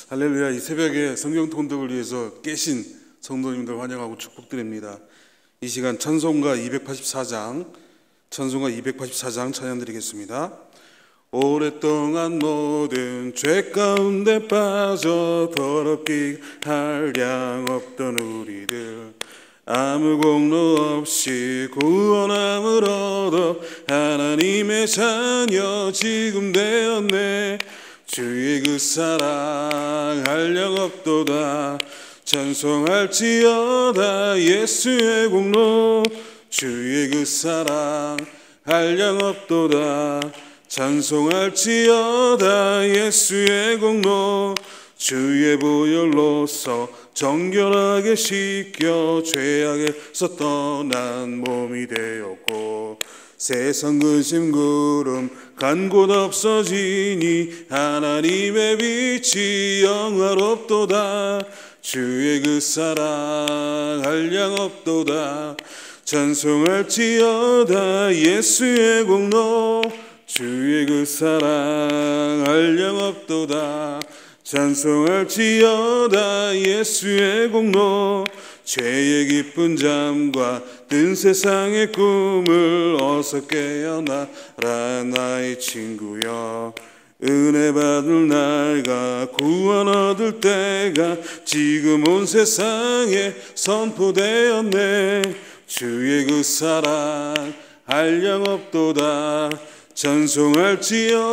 할렐루야. 이 새벽에 성경 통독을 위해서 깨신 성도님들 환영하고 축복드립니다. 이 시간 찬송가 284장 찬양 드리겠습니다. 오랫동안 모든 죄 가운데 빠져 더럽기 한량 없던 우리들, 아무 공로 없이 구원함을 얻어 하나님의 자녀 지금 되었네. 주의 그 사랑 한량 없도다. 찬송할지어다 예수의 공로. 주의 그 사랑 한량 없도다. 찬송할지어다 예수의 공로. 주의 보혈로서 정결하게 씻겨 죄악에서 떠난 몸이 되었고, 세상 근심 구름 간 곳 없어지니 하나님의 빛이 영화롭도다. 주의 그 사랑 한량 없도다. 찬송할지어다 예수의 공로. 주의 그 사랑 한량 없도다. 찬송할지어다 예수의 공로. 죄의 깊은 잠과 뜬 세상의 꿈을 어서 깨어나라 나의 친구여. 은혜 받을 날과 구원 얻을 때가 지금 온 세상에 선포되었네. 주의 그 사랑 한량 없도다. 찬송할지어다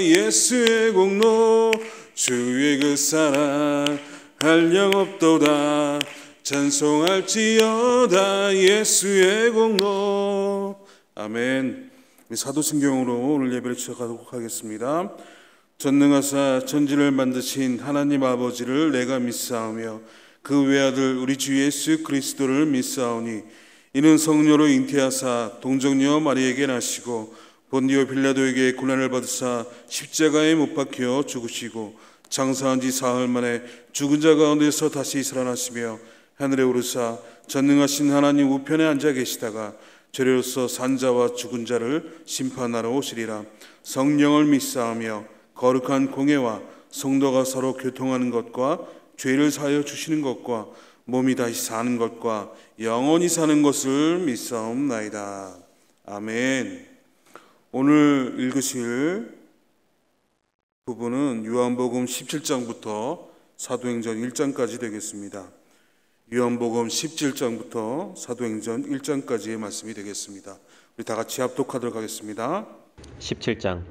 예수의 공로. 주의 그 사랑 한량 없도다. 찬송할지어다 예수의 공로. 아멘. 사도신경으로 오늘 예배를 시작하도록 하겠습니다. 전능하사 천지를 만드신 하나님 아버지를 내가 믿사오며 그 외아들 우리 주 예수 그리스도를 믿사오니, 이는 성녀로 잉태하사 동정녀 마리에게 나시고 본디오 빌라도에게 고난을 받으사 십자가에 못 박혀 죽으시고 장사한 지 사흘 만에 죽은 자 가운데서 다시 살아나시며 하늘에 오르사 전능하신 하나님 우편에 앉아 계시다가 죄로서 산 자와 죽은 자를 심판하러 오시리라. 성령을 믿사오며 거룩한 공예와 성도가 서로 교통하는 것과 죄를 사하여 주시는 것과 몸이 다시 사는 것과 영원히 사는 것을 믿사옵나이다. 아멘. 오늘 읽으실 부분은 요한복음 17장부터 사도행전 1장까지 되겠습니다. 요한복음 17장부터 사도행전 1장까지의 말씀이 되겠습니다. 우리 다 같이 합독하도록 하겠습니다. 17장.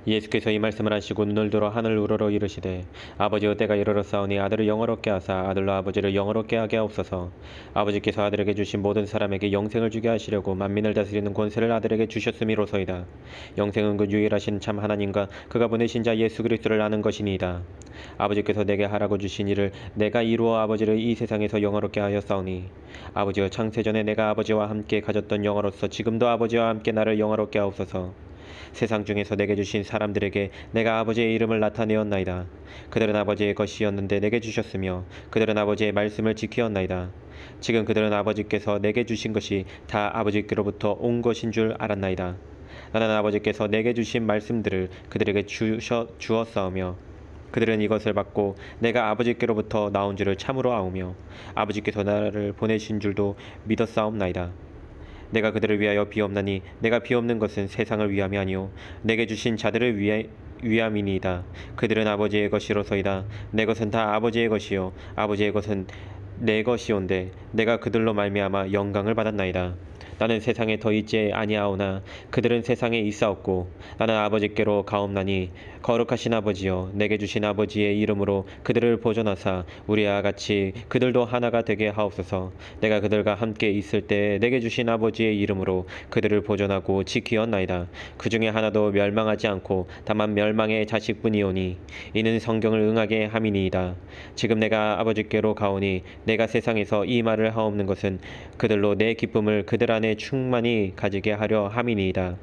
예수께서 이 말씀을 하시고 눈을 들어 하늘 우러러 이르시되, 아버지여 때가 이르렀사오니 아들을 영화롭게 하사 아들로 아버지를 영화롭게 하게 하옵소서. 아버지께서 아들에게 주신 모든 사람에게 영생을 주게 하시려고 만민을 다스리는 권세를 아들에게 주셨음이로소이다. 영생은 그 유일하신 참 하나님과 그가 보내신 자 예수 그리스도를 아는 것이니이다. 아버지께서 내게 하라고 주신 일을 내가 이루어 아버지를 이 세상에서 영화롭게 하였사오니, 아버지여 창세전에 내가 아버지와 함께 가졌던 영화로서 지금도 아버지와 함께 나를 영화롭게 하옵소서. 세상 중에서 내게 주신 사람들에게 내가 아버지의 이름을 나타내었나이다. 그들은 아버지의 것이었는데 내게 주셨으며 그들은 아버지의 말씀을 지키었나이다. 지금 그들은 아버지께서 내게 주신 것이 다 아버지께로부터 온 것인 줄 알았나이다. 나는 아버지께서 내게 주신 말씀들을 그들에게 주었사오며 그들은 이것을 받고 내가 아버지께로부터 나온 줄을 참으로 아오며 아버지께서 나를 보내신 줄도 믿었사옵나이다. 내가 그들을 위하여 비옵나니 내가 비옵는 것은 세상을 위함이 아니요 내게 주신 자들을 위함이니이다. 그들은 아버지의 것이로소이다. 내 것은 다 아버지의 것이요 아버지의 것은 내 것이온데 내가 그들로 말미암아 영광을 받았나이다. 나는 세상에 더 있지 아니하오나 그들은 세상에 있사옵고 나는 아버지께로 가옵나니, 거룩하신 아버지여 내게 주신 아버지의 이름으로 그들을 보존하사 우리와 같이 그들도 하나가 되게 하옵소서. 내가 그들과 함께 있을 때 내게 주신 아버지의 이름으로 그들을 보존하고 지키었나이다. 그 중에 하나도 멸망하지 않고 다만 멸망의 자식뿐이오니 이는 성경을 응하게 함이니이다. 지금 내가 아버지께로 가오니 내가 세상에서 이 말을 하옵는 것은 그들로 내 기쁨을 그들 안에 충만히 가지게 하려 함이니이다.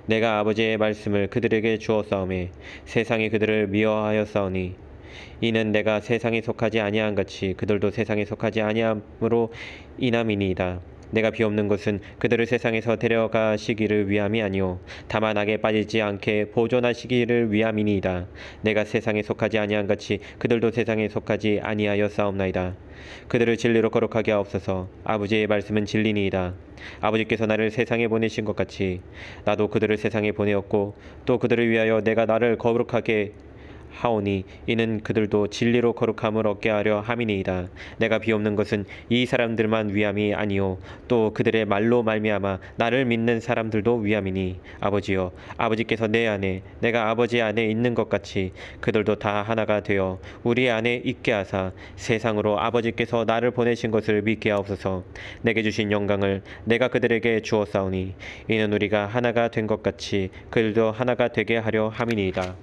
내가 아버지의 말씀을 그들에게 주었사오매 세상이 그들을 미워하였사오니, 이는 내가 세상에 속하지 아니한 같이 그들도 세상에 속하지 아니함으로 인함이니이다. 내가 비옵는 것은 그들을 세상에서 데려가시기를 위함이 아니요 다만 악에 빠지지 않게 보존하시기를 위함이니이다. 내가 세상에 속하지 아니한 같이 그들도 세상에 속하지 아니하여 싸움나이다. 그들을 진리로 거룩하게 하옵소서. 아버지의 말씀은 진리니이다. 아버지께서 나를 세상에 보내신 것 같이 나도 그들을 세상에 보내었고 또 그들을 위하여 내가 나를 거룩하게 하오니 이는 그들도 진리로 거룩함을 얻게 하려 함이니이다. 내가 비옵는 것은 이 사람들만 위함이 아니요 또 그들의 말로 말미암아 나를 믿는 사람들도 위함이니 아버지여 아버지께서 내 안에 내가 아버지 안에 있는 것 같이 그들도 다 하나가 되어 우리 안에 있게 하사 세상으로 아버지께서 나를 보내신 것을 믿게 하옵소서. 내게 주신 영광을 내가 그들에게 주었사오니 이는 우리가 하나가 된 것 같이 그들도 하나가 되게 하려 함이니이다.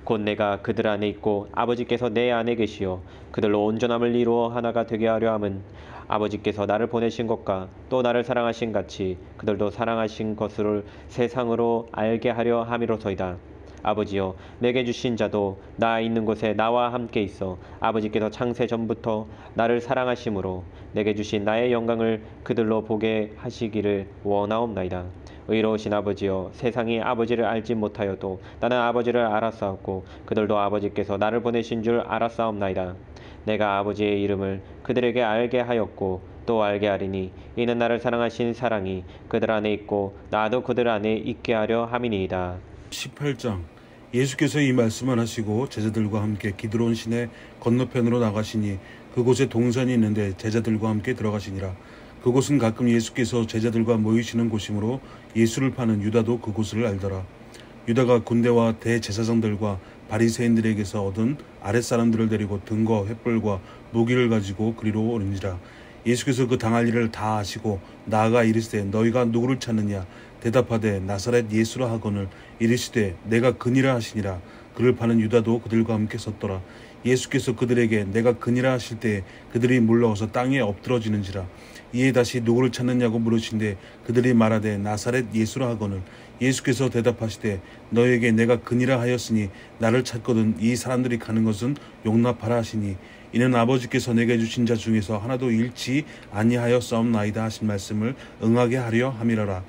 곧 내가 그들 안에 있고 아버지께서 내 안에 계시어 그들로 온전함을 이루어 하나가 되게 하려 함은 아버지께서 나를 보내신 것과 또 나를 사랑하신 같이 그들도 사랑하신 것을 세상으로 알게 하려 함이로소이다. 아버지여 내게 주신 자도 나 있는 곳에 나와 함께 있어 아버지께서 창세 전부터 나를 사랑하심으로 내게 주신 나의 영광을 그들로 보게 하시기를 원하옵나이다. 의로우신 아버지여 세상이 아버지를 알지 못하여도 나는 아버지를 알았사옵고 그들도 아버지께서 나를 보내신 줄 알았사옵나이다. 내가 아버지의 이름을 그들에게 알게 하였고 또 알게 하리니 이는 나를 사랑하신 사랑이 그들 안에 있고 나도 그들 안에 있게 하려 함이니이다. 18장. 예수께서 이 말씀을 하시고 제자들과 함께 기드론 시내 건너편으로 나가시니 그곳에 동산이 있는데 제자들과 함께 들어가시니라. 그곳은 가끔 예수께서 제자들과 모이시는 곳이므로 예수를 파는 유다도 그곳을 알더라. 유다가 군대와 대제사장들과 바리새인들에게서 얻은 아랫사람들을 데리고 등과 횃불과 무기를 가지고 그리로 오는지라. 예수께서 그 당할 일을 다 아시고 나아가 이르시되 너희가 누구를 찾느냐 대답하되 나사렛 예수라 하거늘 이르시되 내가 그니라 하시니라. 그를 파는 유다도 그들과 함께 섰더라. 예수께서 그들에게 내가 그니라 하실 때에 그들이 물러와서 땅에 엎드러지는지라. 이에 다시 누구를 찾느냐고 물으신데 그들이 말하되 나사렛 예수라 하거늘 예수께서 대답하시되 너에게 내가 그니라 하였으니 나를 찾거든 이 사람들이 가는 것은 용납하라 하시니 이는 아버지께서 내게 주신 자 중에서 하나도 잃지 아니하였사옵나이다 하신 말씀을 응하게 하려 함이라라.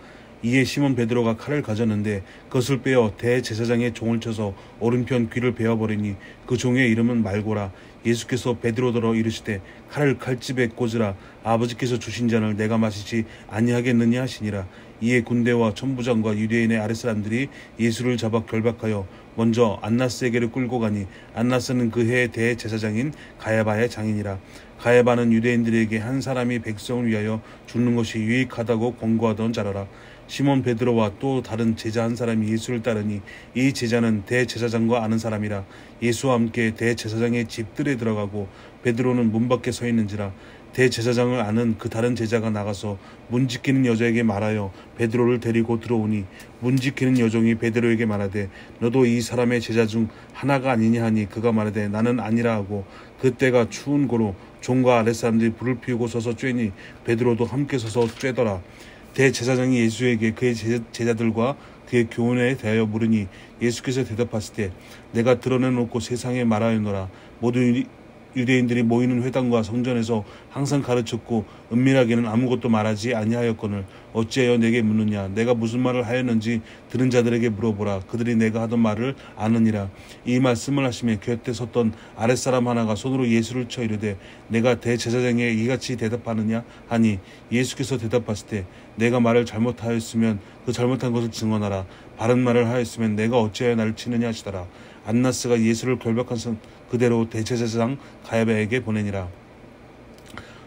이에 시몬 베드로가 칼을 가졌는데 그것을 빼어 대제사장의 종을 쳐서 오른편 귀를 베어버리니 그 종의 이름은 말고라. 예수께서 베드로더러 이르시되 칼을 칼집에 꽂으라. 아버지께서 주신 잔을 내가 마시지 아니하겠느냐 하시니라. 이에 군대와 천부장과 유대인의 아랫사람들이 예수를 잡아 결박하여 먼저 안나스에게로 끌고 가니 안나스는 그 해의 대제사장인 가야바의 장인이라. 가야바는 유대인들에게 한 사람이 백성을 위하여 죽는 것이 유익하다고 권고하던 자라라. 시몬 베드로와 또 다른 제자 한 사람이 예수를 따르니 이 제자는 대제사장과 아는 사람이라. 예수와 함께 대제사장의 집들에 들어가고 베드로는 문 밖에 서 있는지라. 대제사장을 아는 그 다른 제자가 나가서 문 지키는 여자에게 말하여 베드로를 데리고 들어오니 문 지키는 여종이 베드로에게 말하되 너도 이 사람의 제자 중 하나가 아니냐 하니 그가 말하되 나는 아니라 하고 그때가 추운 고로 종과 아랫사람들이 불을 피우고 서서 쬐니 베드로도 함께 서서 쬐더라. 대제사장이 예수에게 그의 제자들과 그의 교훈에 대하여 물으니 예수께서 대답하시되 내가 드러내놓고 세상에 말하였노라. 모든 유대인들이 모이는 회당과 성전에서 항상 가르쳤고 은밀하게는 아무것도 말하지 아니하였거늘 어찌하여 내게 묻느냐. 내가 무슨 말을 하였는지 들은 자들에게 물어보라. 그들이 내가 하던 말을 아느니라. 이 말씀을 하시며 곁에 섰던 아랫사람 하나가 손으로 예수를 쳐 이르되 내가 대제사장에게 이같이 대답하느냐 하니 예수께서 대답하시되 내가 말을 잘못하였으면 그 잘못한 것을 증언하라. 바른 말을 하였으면 내가 어찌하여 나를 치느냐 하시더라. 안나스가 예수를 결박한 그대로 대제사장 가야바에게 보내니라.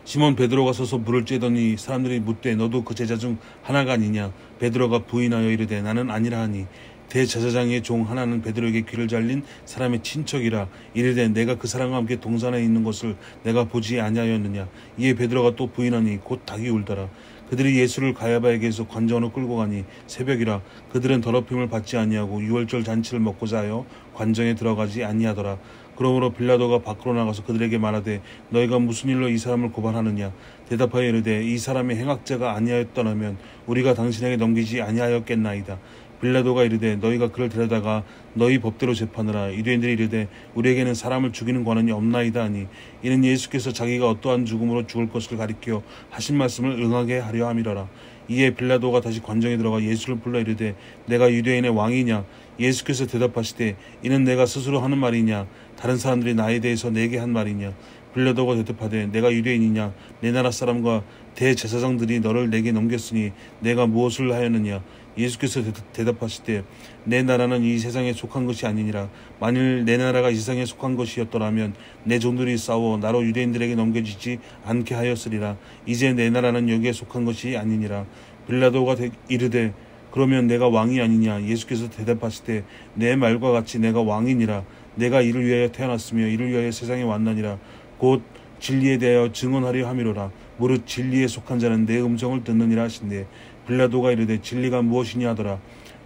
시몬 베드로가 서서 물을 쬐더니 사람들이 묻되 너도 그 제자 중 하나가 아니냐. 베드로가 부인하여 이르되 나는 아니라 하니 대제사장의 종 하나는 베드로에게 귀를 잘린 사람의 친척이라. 이르되 내가 그 사람과 함께 동산에 있는 것을 내가 보지 아니하였느냐. 이에 베드로가 또 부인하니 곧 닭이 울더라. 그들이 예수를 가야바에게서 관정으로 끌고 가니 새벽이라. 그들은 더럽힘을 받지 아니하고 유월절 잔치를 먹고자 하여 관정에 들어가지 아니하더라. 그러므로 빌라도가 밖으로 나가서 그들에게 말하되 너희가 무슨 일로 이 사람을 고발하느냐. 대답하여 이르되 이 사람의 행악자가 아니하였더라면 우리가 당신에게 넘기지 아니하였겠나이다. 빌라도가 이르되 너희가 그를 데려다가 너희 법대로 재판하라. 유대인들이 이르되 우리에게는 사람을 죽이는 권한이 없나이다 하니 이는 예수께서 자기가 어떠한 죽음으로 죽을 것을 가리켜 하신 말씀을 응하게 하려 함이로라. 이에 빌라도가 다시 관정에 들어가 예수를 불러 이르되 내가 유대인의 왕이냐? 예수께서 대답하시되 이는 내가 스스로 하는 말이냐? 다른 사람들이 나에 대해서 내게 한 말이냐? 빌라도가 대답하되 내가 유대인이냐? 내 나라 사람과 대제사장들이 너를 내게 넘겼으니 내가 무엇을 하였느냐? 예수께서 대답하시되 내 나라는 이 세상에 속한 것이 아니니라. 만일 내 나라가 이 세상에 속한 것이었더라면 내 종들이 싸워 나로 유대인들에게 넘겨지지 않게 하였으리라. 이제 내 나라는 여기에 속한 것이 아니니라. 빌라도가 이르되 그러면 내가 왕이 아니냐? 예수께서 대답하시되 내 말과 같이 내가 왕이니라. 내가 이를 위하여 태어났으며 이를 위하여 세상에 왔나니라. 곧 진리에 대하여 증언하려 함이로라. 무릇 진리에 속한 자는 내 음성을 듣느니라 하신대 빌라도가 이르되 진리가 무엇이냐 하더라.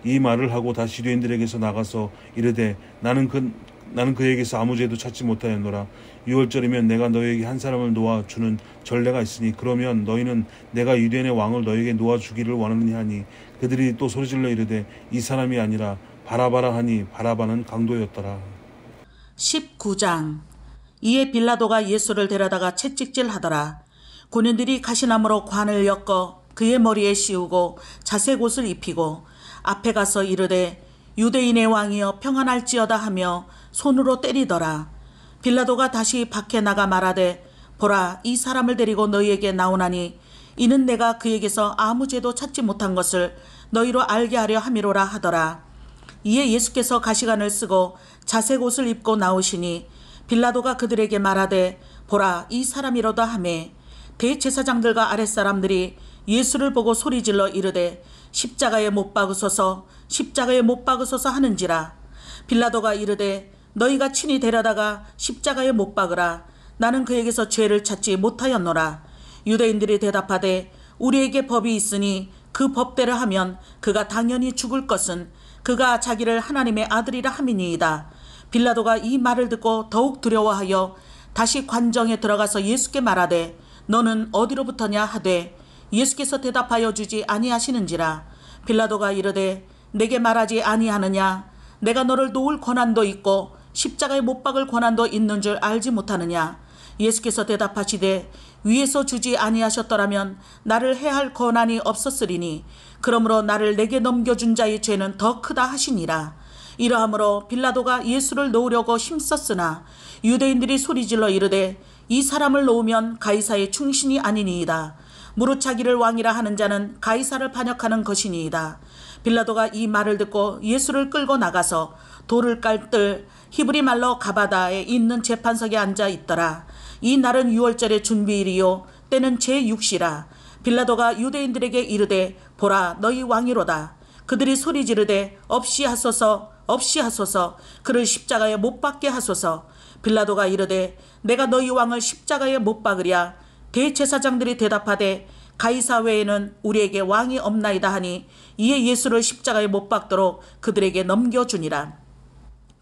이 말을 하고 다시 유대인들에게서 나가서 이르되 나는 그에게서 아무 죄도 찾지 못하였노라. 유월절이면 내가 너희에게 한 사람을 놓아 주는 전례가 있으니 그러면 너희는 내가 유대인의 왕을 너희에게 놓아 주기를 원하느냐 하니 그들이 또 소리질러 이르되 이 사람이 아니라 바라바라 하니 바라바는 강도였더라. 19장. 이에 빌라도가 예수를 데려다가 채찍질하더라. 군인들이 가시나무로 관을 엮어 그의 머리에 씌우고 자색 옷을 입히고 앞에 가서 이르되 유대인의 왕이여 평안할지어다 하며 손으로 때리더라. 빌라도가 다시 밖에 나가 말하되 보라 이 사람을 데리고 너희에게 나오나니 이는 내가 그에게서 아무 죄도 찾지 못한 것을 너희로 알게 하려 함이로라 하더라. 이에 예수께서 가시관을 쓰고 자색 옷을 입고 나오시니 빌라도가 그들에게 말하되 보라 이 사람이로다 하매 대제사장들과 아랫사람들이 예수를 보고 소리질러 이르되 십자가에 못 박으소서 십자가에 못 박으소서 하는지라. 빌라도가 이르되 너희가 친히 데려다가 십자가에 못 박으라. 나는 그에게서 죄를 찾지 못하였노라. 유대인들이 대답하되 우리에게 법이 있으니 그 법대로 하면 그가 당연히 죽을 것은 그가 자기를 하나님의 아들이라 함이니이다. 빌라도가 이 말을 듣고 더욱 두려워하여 다시 관정에 들어가서 예수께 말하되 너는 어디로부터냐 하되 예수께서 대답하여 주지 아니하시는지라. 빌라도가 이르되 내게 말하지 아니하느냐? 내가 너를 놓을 권한도 있고 십자가에 못 박을 권한도 있는 줄 알지 못하느냐? 예수께서 대답하시되 위에서 주지 아니하셨더라면 나를 해할 권한이 없었으리니 그러므로 나를 내게 넘겨준 자의 죄는 더 크다 하시니라. 이러함으로 빌라도가 예수를 놓으려고 힘썼으나 유대인들이 소리질러 이르되 이 사람을 놓으면 가이사의 충신이 아니니이다. 무릇 자기를 왕이라 하는 자는 가이사를 반역하는 것이니이다. 빌라도가 이 말을 듣고 예수를 끌고 나가서 돌을 깔 뜰 히브리 말로 가바다에 있는 재판석에 앉아 있더라. 이 날은 유월절의 준비일이요 때는 제6시라. 빌라도가 유대인들에게 이르되 보라 너희 왕이로다. 그들이 소리 지르되 없이 하소서 없이 하소서 그를 십자가에 못 박게 하소서. 빌라도가 이르되 내가 너희 왕을 십자가에 못 박으랴. 대제사장들이 대답하되 가이사 외에는 우리에게 왕이 없나이다 하니 이에 예수를 십자가에 못 박도록 그들에게 넘겨주니라.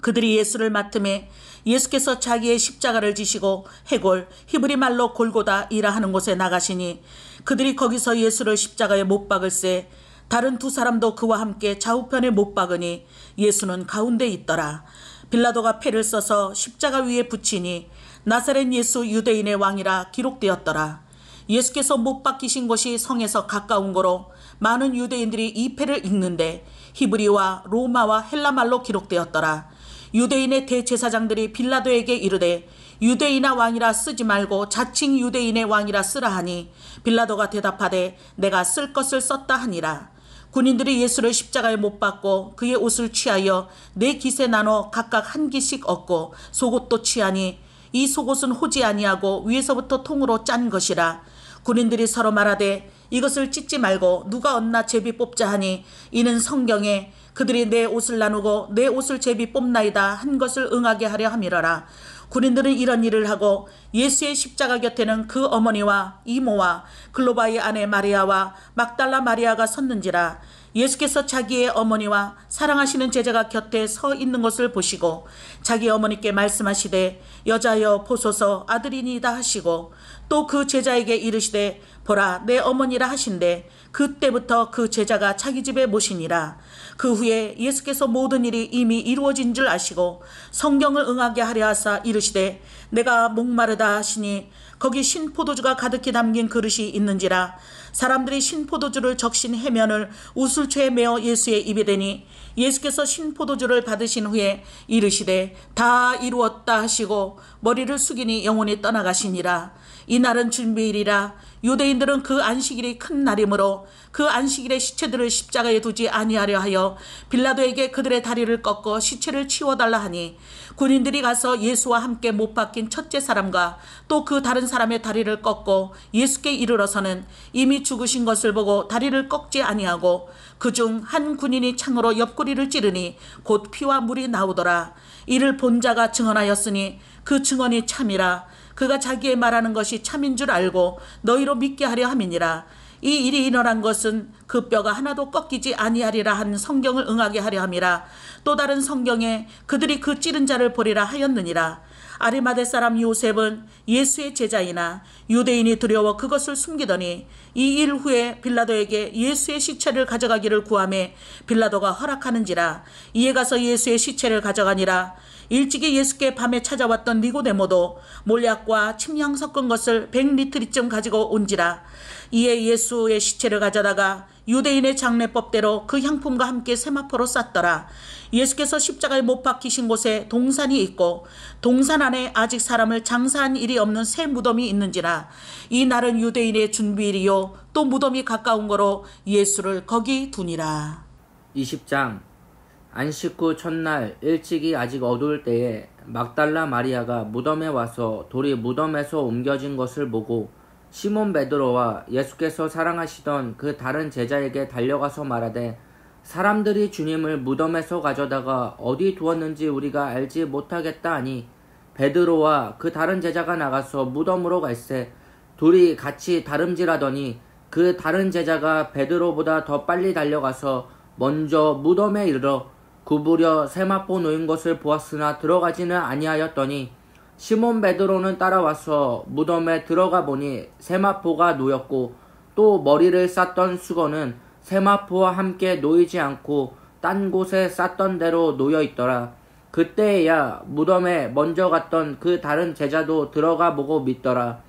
그들이 예수를 맡음에 예수께서 자기의 십자가를 지시고 해골 히브리 말로 골고다이라 하는 곳에 나가시니 그들이 거기서 예수를 십자가에 못 박을새 다른 두 사람도 그와 함께 좌우편에 못 박으니 예수는 가운데 있더라. 빌라도가 패를 써서 십자가 위에 붙이니 나사렛 예수 유대인의 왕이라 기록되었더라. 예수께서 못 박히신 곳이 성에서 가까운 거로 많은 유대인들이 이 패를 읽는데 히브리와 로마와 헬라말로 기록되었더라. 유대인의 대제사장들이 빌라도에게 이르되 유대인아 왕이라 쓰지 말고 자칭 유대인의 왕이라 쓰라 하니 빌라도가 대답하되 내가 쓸 것을 썼다 하니라. 군인들이 예수를 십자가에 못 박고 그의 옷을 취하여 네 깃에 나눠 각각 한 깃씩 얻고 속옷도 취하니 이 속옷은 호지 아니하고 위에서부터 통으로 짠 것이라. 군인들이 서로 말하되 이것을 찢지 말고 누가 얻나 제비 뽑자 하니 이는 성경에 그들이 내 옷을 나누고 내 옷을 제비 뽑나이다 한 것을 응하게 하려 함이러라. 군인들은 이런 일을 하고 예수의 십자가 곁에는 그 어머니와 이모와 글로바의 아내 마리아와 막달라 마리아가 섰는지라. 예수께서 자기의 어머니와 사랑하시는 제자가 곁에 서 있는 것을 보시고 자기 어머니께 말씀하시되 여자여 보소서 아들이니이다 하시고 또 그 제자에게 이르시되 보라 내 어머니라 하신대 그때부터 그 제자가 자기 집에 모시니라. 그 후에 예수께서 모든 일이 이미 이루어진 줄 아시고 성경을 응하게 하려 하사 이르시되 내가 목마르다 하시니 거기 신포도주가 가득히 담긴 그릇이 있는지라. 사람들이 신포도주를 적신 해면을 우슬초에 메어 예수의 입에 대니 예수께서 신포도주를 받으신 후에 이르시되 다 이루었다 하시고 머리를 숙이니 영혼이 떠나가시니라. 이날은 준비일이라. 유대인들은 그 안식일이 큰 날이므로 그 안식일에 시체들을 십자가에 두지 아니하려 하여 빌라도에게 그들의 다리를 꺾어 시체를 치워달라 하니 군인들이 가서 예수와 함께 못 박힌 첫째 사람과 또 그 다른 사람의 다리를 꺾고 예수께 이르러서는 이미 죽으신 것을 보고 다리를 꺾지 아니하고 그중 한 군인이 창으로 옆구리를 찌르니 곧 피와 물이 나오더라. 이를 본 자가 증언하였으니 그 증언이 참이라. 그가 자기의 말하는 것이 참인 줄 알고 너희로 믿게 하려 함이니라. 이 일이 일어난 것은 그 뼈가 하나도 꺾이지 아니하리라 한 성경을 응하게 하려 함이라. 또 다른 성경에 그들이 그 찌른 자를 보리라 하였느니라. 아리마대 사람 요셉은 예수의 제자이나 유대인이 두려워 그것을 숨기더니 이 일 후에 빌라도에게 예수의 시체를 가져가기를 구하매 빌라도가 허락하는지라. 이에 가서 예수의 시체를 가져가니라. 일찍이 예수께 밤에 찾아왔던 니고데모도 몰약과 침향 섞은 것을 100리터쯤 가지고 온지라. 이에 예수의 시체를 가져다가 유대인의 장례법대로 그 향품과 함께 세마포로 쌌더라. 예수께서 십자가에 못 박히신 곳에 동산이 있고 동산 안에 아직 사람을 장사한 일이 없는 새 무덤이 있는지라. 이 날은 유대인의 준비일이요 또 무덤이 가까운 거로 예수를 거기 두니라. 20장. 안식 후 첫날 일찍이 아직 어두울 때에 막달라 마리아가 무덤에 와서 돌이 무덤에서 옮겨진 것을 보고 시몬 베드로와 예수께서 사랑하시던 그 다른 제자에게 달려가서 말하되 사람들이 주님을 무덤에서 가져다가 어디 두었는지 우리가 알지 못하겠다 하니 베드로와 그 다른 제자가 나가서 무덤으로 갈새 둘이 같이 다름질하더니 그 다른 제자가 베드로보다 더 빨리 달려가서 먼저 무덤에 이르러 구부려 세마포 놓인 것을 보았으나 들어가지는 아니하였더니 시몬 베드로는 따라와서 무덤에 들어가 보니 세마포가 놓였고 또 머리를 쌌던 수건은 세마포와 함께 놓이지 않고 딴 곳에 쌌던 대로 놓여 있더라. 그때에야 무덤에 먼저 갔던 그 다른 제자도 들어가 보고 믿더라.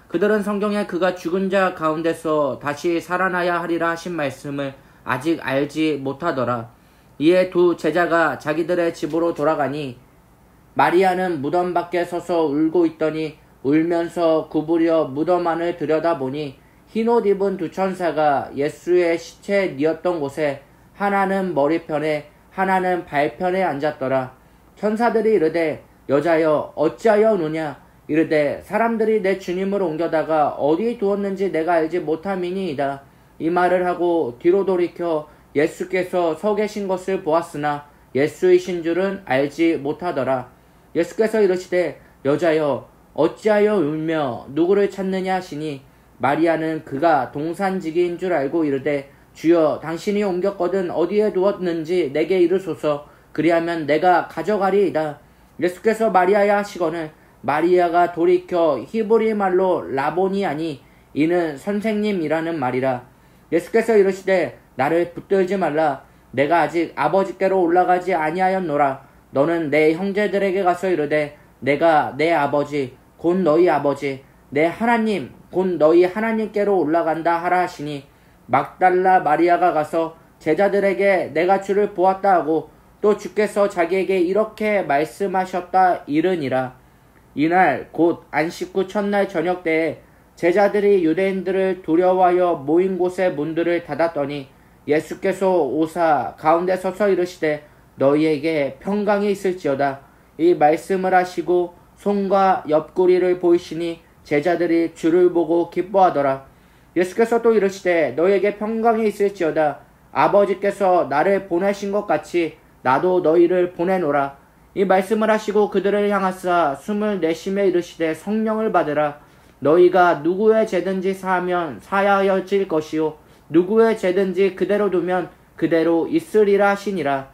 그들은 성경에 그가 죽은 자 가운데서 다시 살아나야 하리라 하신 말씀을 아직 알지 못하더라. 이에 두 제자가 자기들의 집으로 돌아가니 마리아는 무덤 밖에 서서 울고 있더니 울면서 구부려 무덤 안을 들여다보니 흰옷 입은 두 천사가 예수의 시체에 뉘었던 곳에 하나는 머리편에 하나는 발편에 앉았더라. 천사들이 이르되 여자여 어찌하여 우느냐. 이르되 사람들이 내 주님을 옮겨다가 어디 두었는지 내가 알지 못함이니이다. 이 말을 하고 뒤로 돌이켜 예수께서 서 계신 것을 보았으나 예수이신 줄은 알지 못하더라. 예수께서 이르시되 여자여 어찌하여 울며 누구를 찾느냐 하시니 마리아는 그가 동산지기인 줄 알고 이르되 주여 당신이 옮겼거든 어디에 두었는지 내게 이르소서. 그리하면 내가 가져가리이다. 예수께서 마리아야 하시거늘 마리아가 돌이켜 히브리 말로 라보니 하니 이는 선생님이라는 말이라. 예수께서 이르시되 나를 붙들지 말라. 내가 아직 아버지께로 올라가지 아니하였노라. 너는 내 형제들에게 가서 이르되 내가 내 아버지 곧 너희 아버지 내 하나님 곧 너희 하나님께로 올라간다 하라 하시니 막달라 마리아가 가서 제자들에게 내가 주를 보았다 하고 또 주께서 자기에게 이렇게 말씀하셨다 이르니라. 이날 곧 안식 후 첫날 저녁 때에 제자들이 유대인들을 두려워하여 모인 곳의 문들을 닫았더니 예수께서 오사 가운데 서서 이르시되 너희에게 평강이 있을지어다. 이 말씀을 하시고 손과 옆구리를 보이시니 제자들이 주를 보고 기뻐하더라. 예수께서 또 이르시되 너희에게 평강이 있을지어다. 아버지께서 나를 보내신 것 같이 나도 너희를 보내노라. 이 말씀을 하시고 그들을 향하사 숨을 내쉬며 이르시되 성령을 받으라. 너희가 누구의 죄든지 사하면 사하여질 것이요 누구의 죄든지 그대로 두면 그대로 있으리라 하시니라.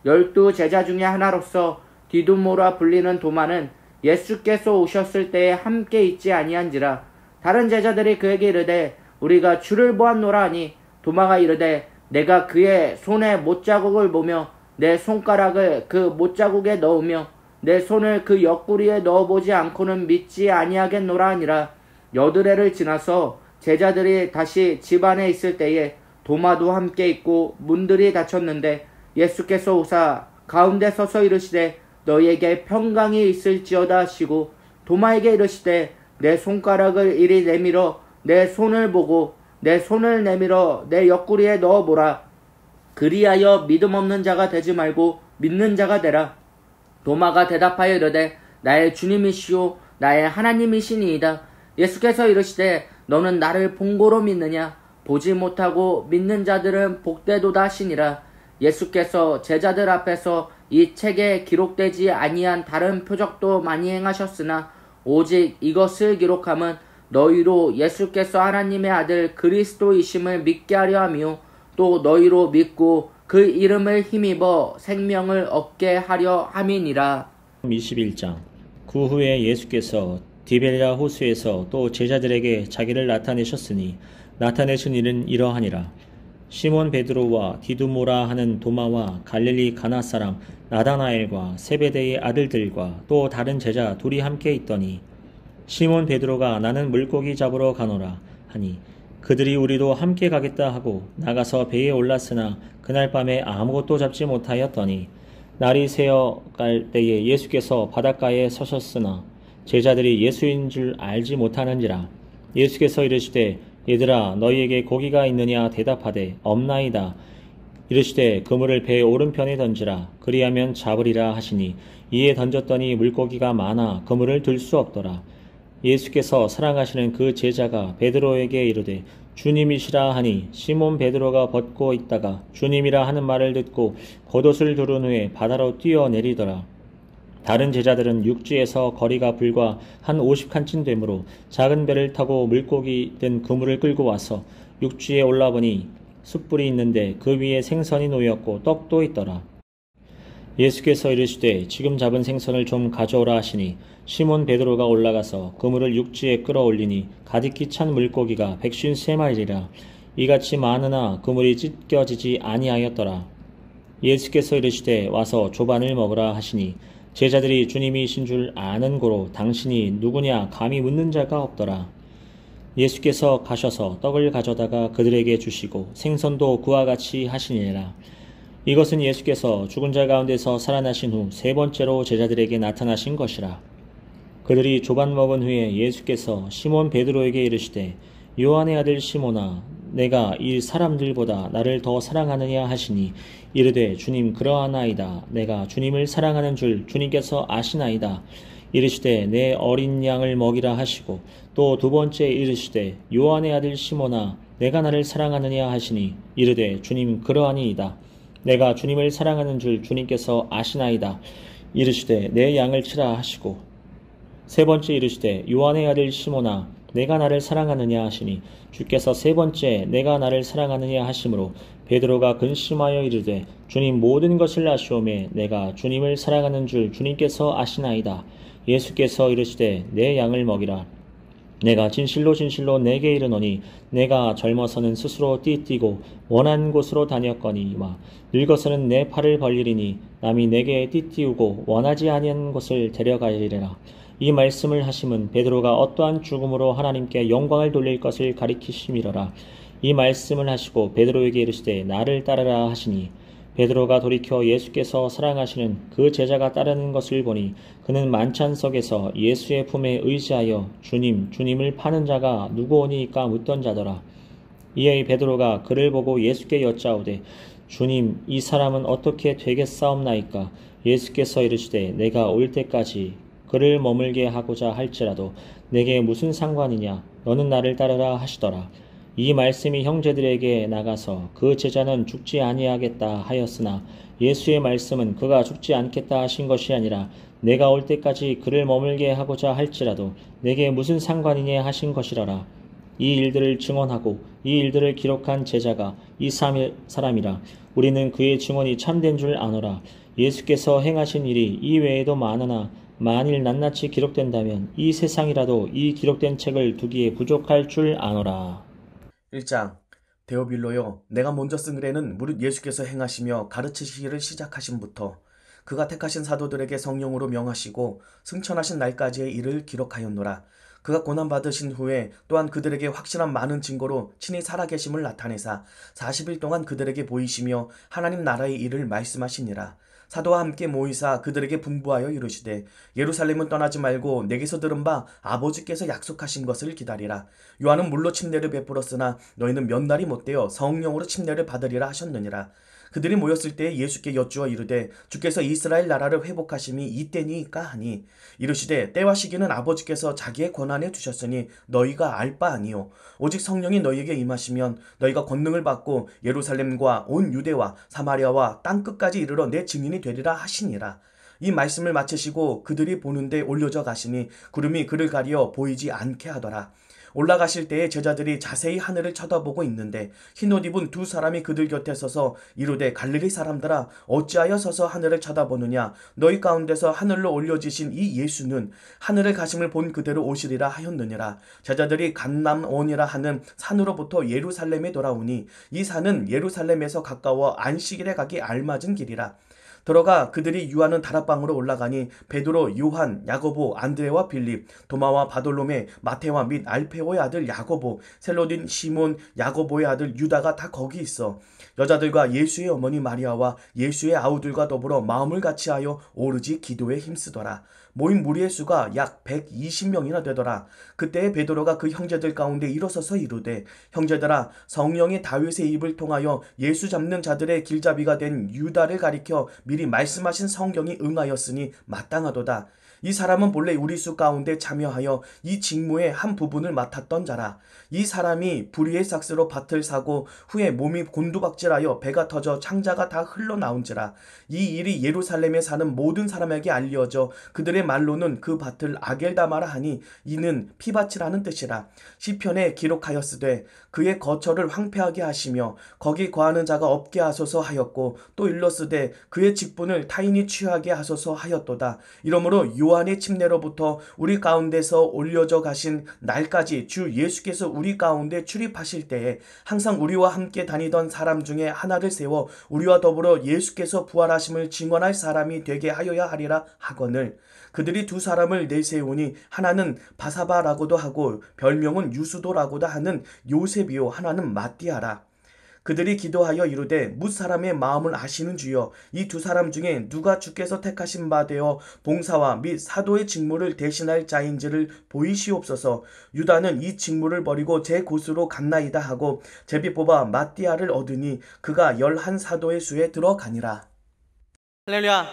12 제자 중에 하나로서 디두모라 불리는 도마는 예수께서 오셨을 때에 함께 있지 아니한지라. 다른 제자들이 그에게 이르되 우리가 주를 보았노라 하니 도마가 이르되 내가 그의 손에 못자국을 보며 내 손가락을 그 못자국에 넣으며 내 손을 그 옆구리에 넣어보지 않고는 믿지 아니하겠노라 하니라. 여드레를 지나서 제자들이 다시 집 안에 있을 때에 도마도 함께 있고 문들이 닫혔는데 예수께서 오사 가운데 서서 이르시되 너희에게 평강이 있을지어다 하시고 도마에게 이르시되 내 손가락을 이리 내밀어 내 손을 보고 내 손을 내밀어 내 옆구리에 넣어보라. 그리하여 믿음 없는 자가 되지 말고 믿는 자가 되라. 도마가 대답하여 이르되 나의 주님이시오 나의 하나님이시니이다. 예수께서 이르시되 너는 나를 본고로 믿느냐? 보지 못하고 믿는 자들은 복되도다 하시니라. 예수께서 제자들 앞에서 이 책에 기록되지 아니한 다른 표적도 많이 행하셨으나 오직 이것을 기록함은 너희로 예수께서 하나님의 아들 그리스도이심을 믿게 하려 하며 또 너희로 믿고 그 이름을 힘입어 생명을 얻게 하려 함이니라. 21장. 그 후에 예수께서 디베랴 호수에서 또 제자들에게 자기를 나타내셨으니 나타내신 일은 이러하니라. 시몬 베드로와 디두모라 하는 도마와 갈릴리 가나 사람 나다나엘과 세베대의 아들들과 또 다른 제자 둘이 함께 있더니 시몬 베드로가 나는 물고기 잡으러 가노라 하니 그들이 우리도 함께 가겠다 하고 나가서 배에 올랐으나 그날 밤에 아무것도 잡지 못하였더니 날이 새어 갈 때에 예수께서 바닷가에 서셨으나 제자들이 예수인 줄 알지 못하는지라. 예수께서 이르시되 얘들아 너희에게 고기가 있느냐 대답하되 없나이다. 이르시되 그물을 배 오른편에 던지라 그리하면 잡으리라 하시니 이에 던졌더니 물고기가 많아 그물을 들 수 없더라. 예수께서 사랑하시는 그 제자가 베드로에게 이르되 주님이시라 하니 시몬 베드로가 벗고 있다가 주님이라 하는 말을 듣고 겉옷을 두른 후에 바다로 뛰어내리더라. 다른 제자들은 육지에서 거리가 불과 한 50칸쯤 되므로 작은 배를 타고 물고기 든 그물을 끌고 와서 육지에 올라보니 숯불이 있는데 그 위에 생선이 놓였고 떡도 있더라. 예수께서 이르시되 지금 잡은 생선을 좀 가져오라 하시니 시몬 베드로가 올라가서 그물을 육지에 끌어올리니 가득히 찬 물고기가 153마리라. 이같이 많으나 그물이 찢겨지지 아니하였더라. 예수께서 이르시되 와서 조반을 먹으라 하시니 제자들이 주님이신 줄 아는 고로 당신이 누구냐 감히 묻는 자가 없더라. 예수께서 가셔서 떡을 가져다가 그들에게 주시고 생선도 그와 같이 하시니라. 이것은 예수께서 죽은 자 가운데서 살아나신 후 세 번째로 제자들에게 나타나신 것이라. 그들이 조반 먹은 후에 예수께서 시몬 베드로에게 이르시되 요한의 아들 시몬아 내가 이 사람들보다 나를 더 사랑하느냐 하시니 이르되 주님 그러하나이다. 내가 주님을 사랑하는 줄 주님께서 아시나이다. 이르시되 내 어린 양을 먹이라 하시고 또 두 번째 이르시되 요한의 아들 시몬아 내가 나를 사랑하느냐 하시니 이르되 주님 그러하니이다. 내가 주님을 사랑하는 줄 주님께서 아시나이다. 이르시되 내 양을 치라 하시고 세 번째 이르시되 요한의 아들 시몬아 내가 나를 사랑하느냐 하시니 주께서 세 번째 내가 나를 사랑하느냐 하심으로 베드로가 근심하여 이르되 주님 모든 것을 아시오매 내가 주님을 사랑하는 줄 주님께서 아시나이다. 예수께서 이르시되 내 양을 먹이라. 내가 진실로 진실로 내게 이르노니 내가 젊어서는 스스로 띠뛰고 원한 곳으로 다녔거니와 늙어서는 내 팔을 벌리리니 남이 내게 띠띠우고 원하지 아니한 곳을 데려가리라. 이 말씀을 하심은 베드로가 어떠한 죽음으로 하나님께 영광을 돌릴 것을 가리키심이로라. 이 말씀을 하시고 베드로에게 이르시되 나를 따르라 하시니 베드로가 돌이켜 예수께서 사랑하시는 그 제자가 따르는 것을 보니 그는 만찬석에서 예수의 품에 의지하여 주님을 파는 자가 누구오니까 묻던 자더라. 이에 베드로가 그를 보고 예수께 여짜오되 주님 이 사람은 어떻게 되겠사옵나이까? 예수께서 이르시되 내가 올 때까지 그를 머물게 하고자 할지라도 내게 무슨 상관이냐? 너는 나를 따르라 하시더라. 이 말씀이 형제들에게 나가서 그 제자는 죽지 아니하겠다 하였으나 예수의 말씀은 그가 죽지 않겠다 하신 것이 아니라 내가 올 때까지 그를 머물게 하고자 할지라도 내게 무슨 상관이냐 하신 것이라라. 이 일들을 증언하고 이 일들을 기록한 제자가 이 사람이라. 우리는 그의 증언이 참된 줄 아노라. 예수께서 행하신 일이 이 외에도 많으나 만일 낱낱이 기록된다면 이 세상이라도 이 기록된 책을 두기에 부족할 줄 아노라. 1장. 데오빌로요, 내가 먼저 쓴 글에는 무릇 예수께서 행하시며 가르치시기를 시작하심부터 그가 택하신 사도들에게 성령으로 명하시고 승천하신 날까지의 일을 기록하였노라. 그가 고난받으신 후에 또한 그들에게 확실한 많은 증거로 친히 살아계심을 나타내사 40일 동안 그들에게 보이시며 하나님 나라의 일을 말씀하시니라. 사도와 함께 모이사 그들에게 분부하여 이르시되 예루살렘은 떠나지 말고 내게서 들은 바 아버지께서 약속하신 것을 기다리라. 요한은 물로 침례를 베풀었으나 너희는 몇 날이 못되어 성령으로 침례를 받으리라 하셨느니라. 그들이 모였을 때 예수께 여쭈어 이르되 주께서 이스라엘 나라를 회복하심이 이때니까 하니 이르시되 때와 시기는 아버지께서 자기의 권한에 두셨으니 너희가 알 바 아니요 오직 성령이 너희에게 임하시면 너희가 권능을 받고 예루살렘과 온 유대와 사마리아와 땅끝까지 이르러 내 증인이 되리라 하시니라. 이 말씀을 마치시고 그들이 보는데 올려져 가시니 구름이 그를 가리어 보이지 않게 하더라. 올라가실 때에 제자들이 자세히 하늘을 쳐다보고 있는데 흰옷 입은 두 사람이 그들 곁에 서서 이르되 갈릴리 사람들아 어찌하여 서서 하늘을 쳐다보느냐 너희 가운데서 하늘로 올려지신 이 예수는 하늘을 가심을 본 그대로 오시리라 하였느니라. 제자들이 감람원이라 하는 산으로부터 예루살렘에 돌아오니 이 산은 예루살렘에서 가까워 안식일에 가기 알맞은 길이라. 들어가 그들이 유하는 다락방으로 올라가니 베드로, 요한, 야고보, 안드레와 빌립, 도마와 바돌로메, 마테와 및 알페오의 아들 야고보, 셀로딘 시몬, 야고보의 아들 유다가 다 거기 있어. 여자들과 예수의 어머니 마리아와 예수의 아우들과 더불어 마음을 같이하여 오르지 기도에 힘쓰더라. 모인 무리의 수가 약 120명이나 되더라. 그때 베드로가 그 형제들 가운데 일어서서 이르되 형제들아 성령이 다윗의 입을 통하여 예수 잡는 자들의 길잡이가 된 유다를 가리켜 미리 말씀하신 성경이 응하였으니 마땅하도다. 이 사람은 본래 우리 수 가운데 참여하여 이 직무의 한 부분을 맡았던 자라. 이 사람이 불의의 삭스로 밭을 사고 후에 몸이 곤두박질하여 배가 터져 창자가 다 흘러나온지라. 이 일이 예루살렘에 사는 모든 사람에게 알려져 그들의 말로는 그 밭을 아겔다마라 하니 이는 피밭이라는 뜻이라. 시편에 기록하였으되 그의 거처를 황폐하게 하시며 거기 거하는 자가 없게 하소서 하였고 또 일렀으되 그의 직분을 타인이 취하게 하소서 하였도다. 이러므로 요한의 침례로부터 우리 가운데서 올려져 가신 날까지 주 예수께서 우리 가운데 출입하실 때에 항상 우리와 함께 다니던 사람 중에 하나를 세워 우리와 더불어 예수께서 부활하심을 증언할 사람이 되게 하여야 하리라 하거늘 그들이 두 사람을 내세우니 하나는 바사바라고도 하고 별명은 유수도라고도 하는 요셉이요 하나는 마띠아라. 그들이 기도하여 이르되 뭇 사람의 마음을 아시는 주여 이 두 사람 중에 누가 주께서 택하신 바 되어 봉사와 및 사도의 직무를 대신할 자인지를 보이시옵소서. 유다는 이 직무를 버리고 제 곳으로 갔나이다 하고 제비 뽑아 마띠아를 얻으니 그가 11 사도의 수에 들어가니라. 할렐루야.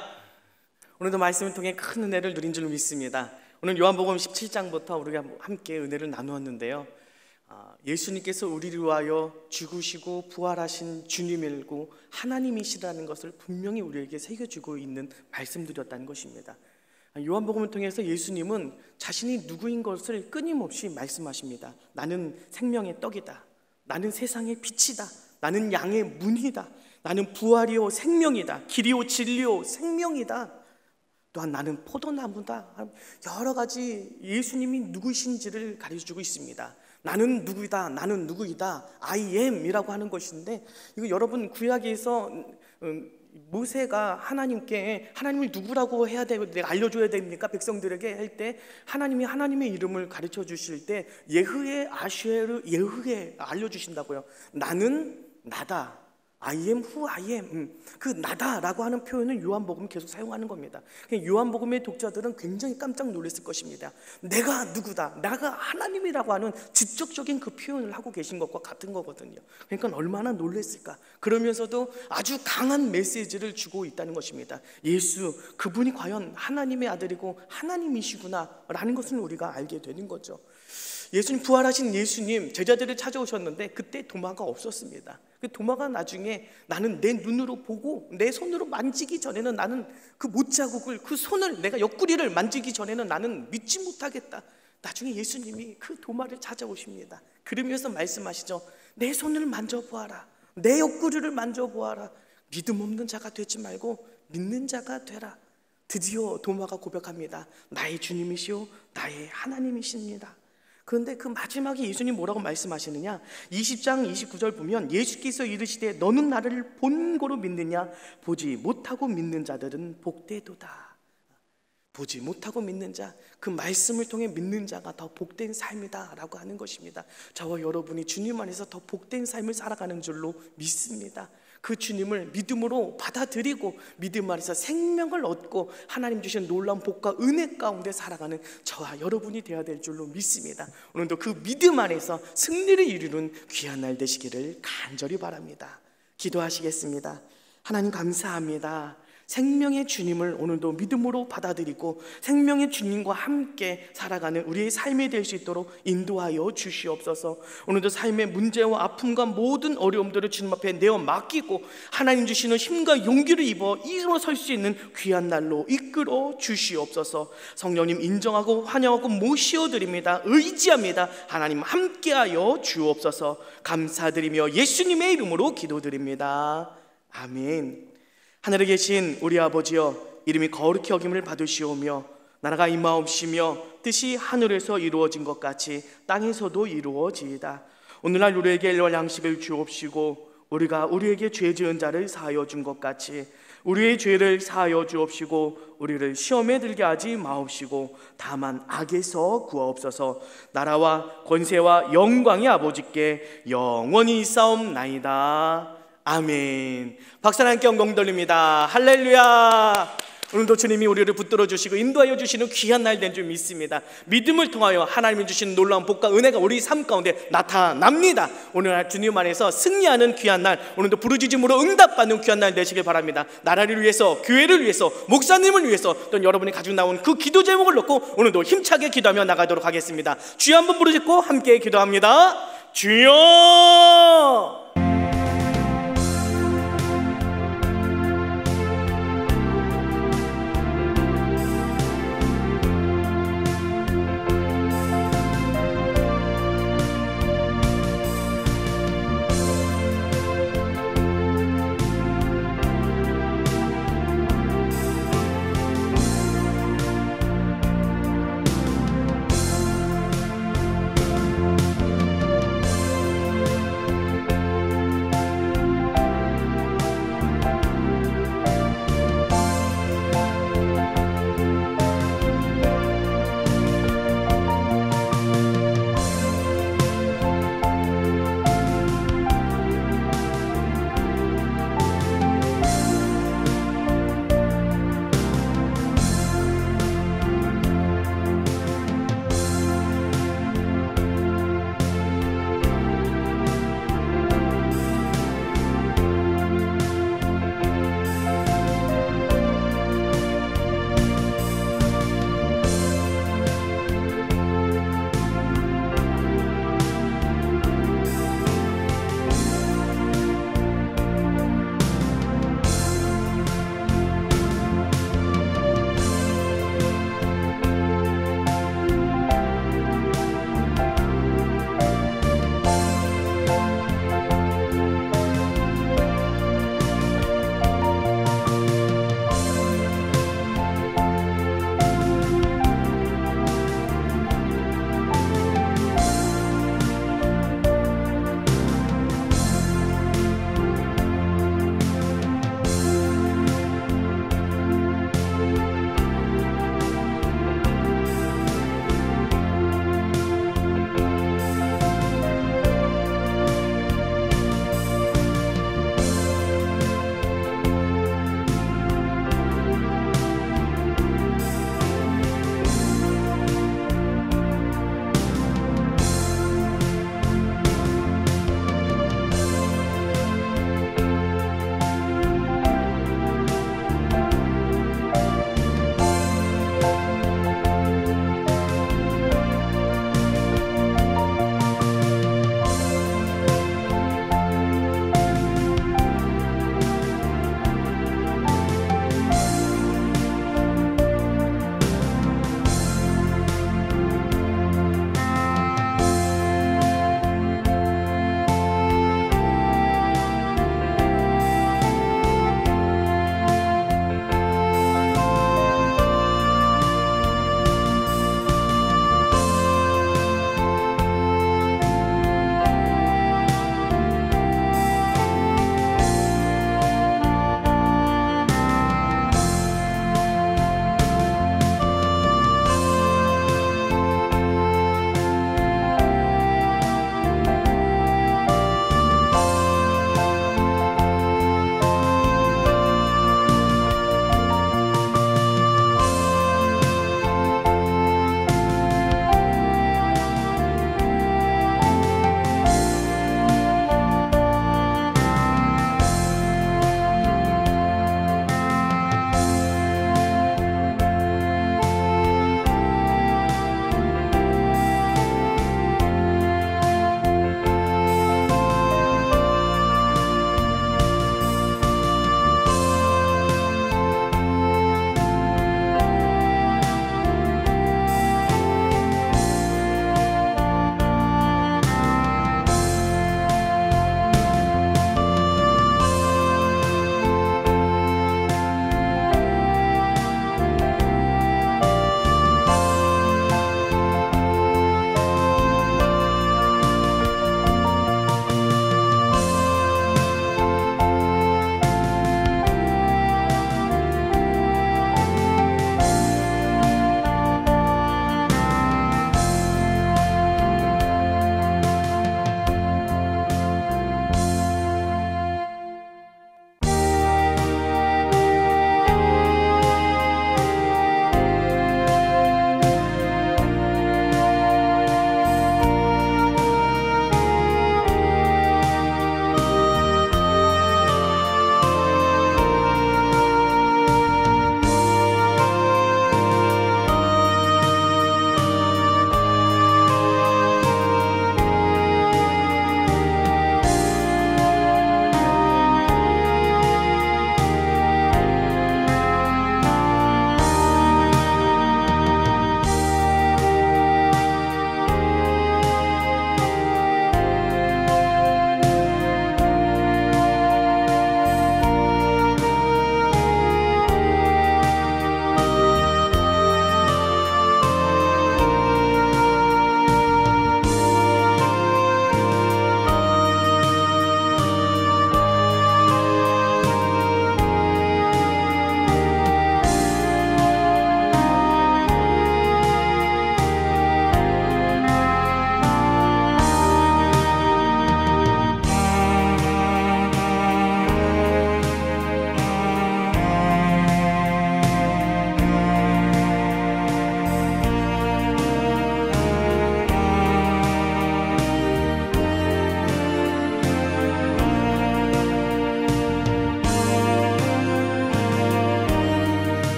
오늘도 말씀을 통해 큰 은혜를 누린 줄 믿습니다. 오늘 요한복음 17장부터 우리가 함께 은혜를 나누었는데요. 예수님께서 우리를 위하여 죽으시고 부활하신 주님이고 하나님이시라는 것을 분명히 우리에게 새겨주고 있는 말씀드렸다는 것입니다. 요한복음을 통해서 예수님은 자신이 누구인 것을 끊임없이 말씀하십니다. 나는 생명의 떡이다. 나는 세상의 빛이다. 나는 양의 문이다. 나는 부활이요 생명이다. 길이요 진리요 생명이다. 또한 나는 포도나무다. 여러 가지 예수님이 누구신지를 가르쳐주고 있습니다. 나는 누구이다. 나는 누구이다. I am 이라고 하는 것인데 이거 여러분 구약에서 모세가 하나님께 하나님을 누구라고 해야 되고 내가 알려줘야 됩니까? 백성들에게 할 때 하나님이 하나님의 이름을 가르쳐 주실 때 예흐에 아쉐르 예흐에 알려주신다고요. 나는 나다. I am who I am. 그 나다라고 하는 표현을 요한복음 계속 사용하는 겁니다. 요한복음의 독자들은 굉장히 깜짝 놀랐을 것입니다. 내가 누구다. 내가 하나님이라고 하는 직접적인 그 표현을 하고 계신 것과 같은 거거든요. 그러니까 얼마나 놀랐을까. 그러면서도 아주 강한 메시지를 주고 있다는 것입니다. 예수, 그분이 과연 하나님의 아들이고 하나님이시구나 라는 것을 우리가 알게 되는 거죠. 예수님 부활하신 예수님 제자들을 찾아오셨는데 그때 도마가 없었습니다. 그 도마가 나중에 나는 내 눈으로 보고 내 손으로 만지기 전에는 나는 그 못자국을 그 손을 내가 옆구리를 만지기 전에는 나는 믿지 못하겠다. 나중에 예수님이 그 도마를 찾아오십니다. 그러면서 말씀하시죠. 내 손을 만져보아라. 내 옆구리를 만져보아라. 믿음 없는 자가 되지 말고 믿는 자가 되라. 드디어 도마가 고백합니다. 나의 주님이시오 나의 하나님이십니다. 그런데 그 마지막에 예수님 뭐라고 말씀하시느냐? 20장 29절 보면 예수께서 이르시되 너는 나를 본고로 믿느냐? 보지 못하고 믿는 자들은 복되도다. 보지 못하고 믿는 자, 그 말씀을 통해 믿는 자가 더 복된 삶이다 라고 하는 것입니다. 저와 여러분이 주님 안에서 더 복된 삶을 살아가는 줄로 믿습니다. 그 주님을 믿음으로 받아들이고 믿음 안에서 생명을 얻고 하나님 주신 놀라운 복과 은혜 가운데 살아가는 저와 여러분이 되어야 될 줄로 믿습니다. 오늘도 그 믿음 안에서 승리를 이루는 귀한 날 되시기를 간절히 바랍니다. 기도하시겠습니다. 하나님 감사합니다. 생명의 주님을 오늘도 믿음으로 받아들이고 생명의 주님과 함께 살아가는 우리의 삶이 될 수 있도록 인도하여 주시옵소서. 오늘도 삶의 문제와 아픔과 모든 어려움들을 주님 앞에 내어 맡기고 하나님 주시는 힘과 용기를 입어 일어설 수 있는 귀한 날로 이끌어 주시옵소서. 성령님 인정하고 환영하고 모시어드립니다. 의지합니다. 하나님 함께하여 주옵소서. 감사드리며 예수님의 이름으로 기도드립니다. 아멘. 하늘에 계신 우리 아버지여, 이름이 거룩히 여김을 받으시오며 나라가 임하옵시며 뜻이 하늘에서 이루어진 것 같이 땅에서도 이루어지이다. 오늘날 우리에게 일용할 양식을 주옵시고 우리가 우리에게 죄 지은 자를 사하여 준 것 같이 우리의 죄를 사하여 주옵시고 우리를 시험에 들게 하지 마옵시고 다만 악에서 구하옵소서. 나라와 권세와 영광이 아버지께 영원히 있사옵나이다. 아멘. 박수 함께 영광 돌립니다. 할렐루야. 오늘도 주님이 우리를 붙들어 주시고 인도하여 주시는 귀한 날 된 줄 믿습니다. 믿음을 통하여 하나님이 주시는 놀라운 복과 은혜가 우리 삶 가운데 나타납니다. 오늘 주님 안에서 승리하는 귀한 날, 오늘도 부르짖음으로 응답받는 귀한 날 되시길 바랍니다. 나라를 위해서, 교회를 위해서, 목사님을 위해서, 또 여러분이 가지고 나온 그 기도 제목을 놓고 오늘도 힘차게 기도하며 나가도록 하겠습니다. 주여 한번 부르짖고 함께 기도합니다. 주여.